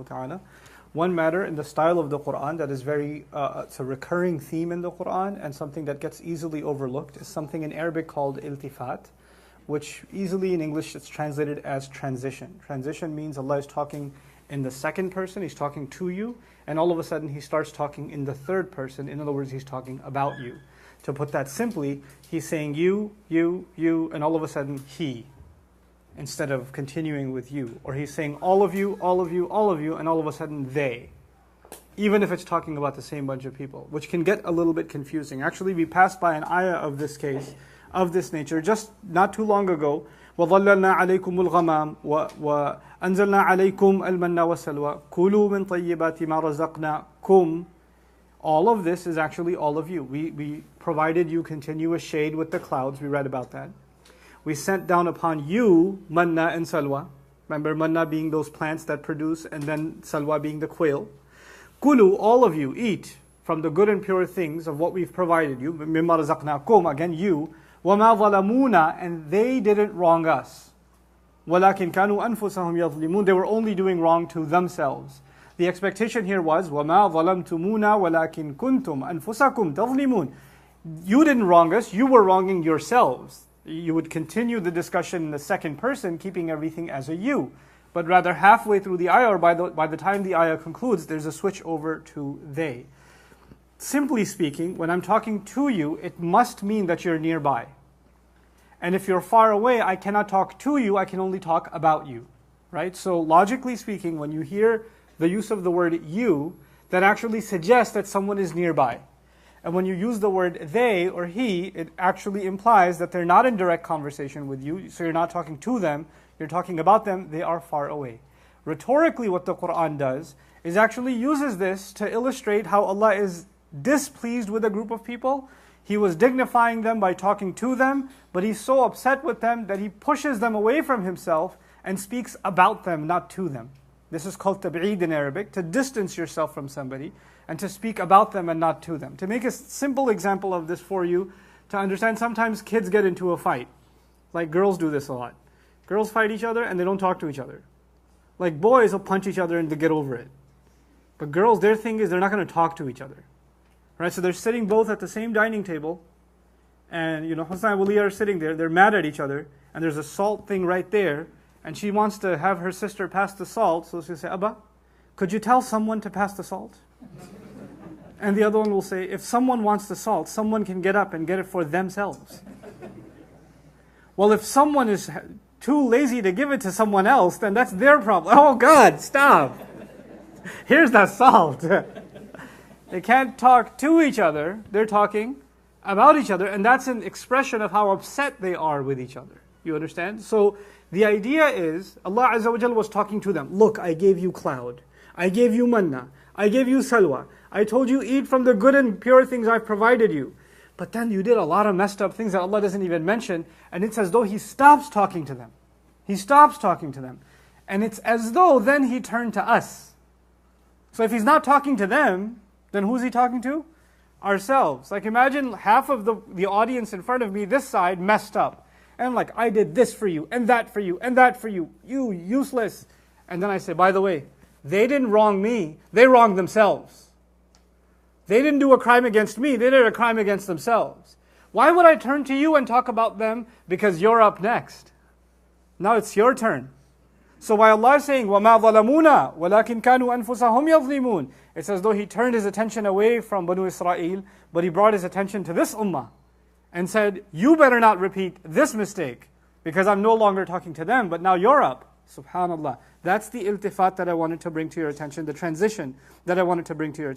ta'ala. One matter in the style of the Quran that is it's a recurring theme in the Quran and something that gets easily overlooked is something in Arabic called iltifat, which easily in English it's translated as transition. Transition means Allah is talking in the second person, He's talking to you, and all of a sudden He starts talking in the third person. In other words, He's talking about you. To put that simply, He's saying you, and all of a sudden He, instead of continuing with you. Or He's saying all of you, all of you, all of you, and all of a sudden they. Even if it's talking about the same bunch of people, which can get a little bit confusing. Actually, we passed by an ayah of this case, of this nature, just not too long ago. وَظَلَّلْنَا عَلَيْكُمُ الْغَمَامِ وَأَنزَلْنَا عَلَيْكُمْ الْمَنَّ وَالسَّلْوَى كُلُوا مِنْ طَيِّبَاتِ مَا رَزَقْنَاكُمْ. All of this is actually all of you. We provided you continuous shade with the clouds. We read about that. We sent down upon you manna and salwa. Remember, manna being those plants that produce, and then salwa being the quail. Kulu, all of you, eat from the good and pure things of what we've provided you. Mimma razaqnakum, again you. وَمَا ظَلَمُونَا, and they didn't wrong us. وَلَكِنْ كَانُوا أَنفُسَهُمْ يَظْلِمُونَ, they were only doing wrong to themselves. The expectation here was, وَمَا ظَلَمْتُمُونَا وَلَكِنْ كُنْتُمْ أَنفُسَكُمْ تَظْلِمُونَ. You didn't wrong us, you were wronging yourselves. You would continue the discussion in the second person, keeping everything as a you. But rather halfway through the ayah, or by the time the ayah concludes, there's a switch over to they. Simply speaking, when I'm talking to you, it must mean that you're nearby. And if you're far away, I cannot talk to you, I can only talk about you. Right? So logically speaking, when you hear the use of the word you, that actually suggests that someone is nearby. And when you use the word they or he, it actually implies that they're not in direct conversation with you, so you're not talking to them, you're talking about them, they are far away. Rhetorically, what the Quran does is actually uses this to illustrate how Allah is displeased with a group of people. He was dignifying them by talking to them, but He's so upset with them that He pushes them away from Himself and speaks about them, not to them. This is called tab'id in Arabic, to distance yourself from somebody and to speak about them and not to them. To make a simple example of this for you, to understand, sometimes kids get into a fight. Like girls do this a lot. Girls fight each other and they don't talk to each other. Like boys will punch each other and they get over it. But girls, their thing is they're not going to talk to each other. Right? So they're sitting both at the same dining table, and Husna and Waliya are sitting there, they're mad at each other, and there's a salt thing right there, and she wants to have her sister pass the salt, so she'll say, Abba, could you tell someone to pass the salt? And the other one will say, if someone wants the salt, someone can get up and get it for themselves. Well, if someone is too lazy to give it to someone else, then that's their problem. Oh God, stop. Here's the salt. They can't talk to each other, they're talking about each other, and that's an expression of how upset they are with each other. You understand? So the idea is, Allah Azza wa Jalla was talking to them. Look, I gave you cloud. I gave you manna. I gave you salwa. I told you eat from the good and pure things I've provided you. But then you did a lot of messed up things that Allah doesn't even mention, and it's as though He stops talking to them. He stops talking to them. And it's as though then He turned to us. So if He's not talking to them, then who's He talking to? Ourselves. Like imagine half of the audience in front of me, this side, messed up. And like, I did this for you, and that for you, and that for you. You useless. And then I say, by the way, they didn't wrong me, they wronged themselves. They didn't do a crime against me, they did a crime against themselves. Why would I turn to you and talk about them? Because you're up next. Now it's your turn. So while Allah is saying, وَمَا ظَلَمُونَا وَلَكِنْ كَانُوا أَنفُسَهُمْ يَظْلِمُونَ, it's as though He turned His attention away from Banu Israel, but He brought His attention to this ummah and said, you better not repeat this mistake, because I'm no longer talking to them, but now you're up. Subhanallah. That's the iltifat that I wanted to bring to your attention, the transition that I wanted to bring to your attention.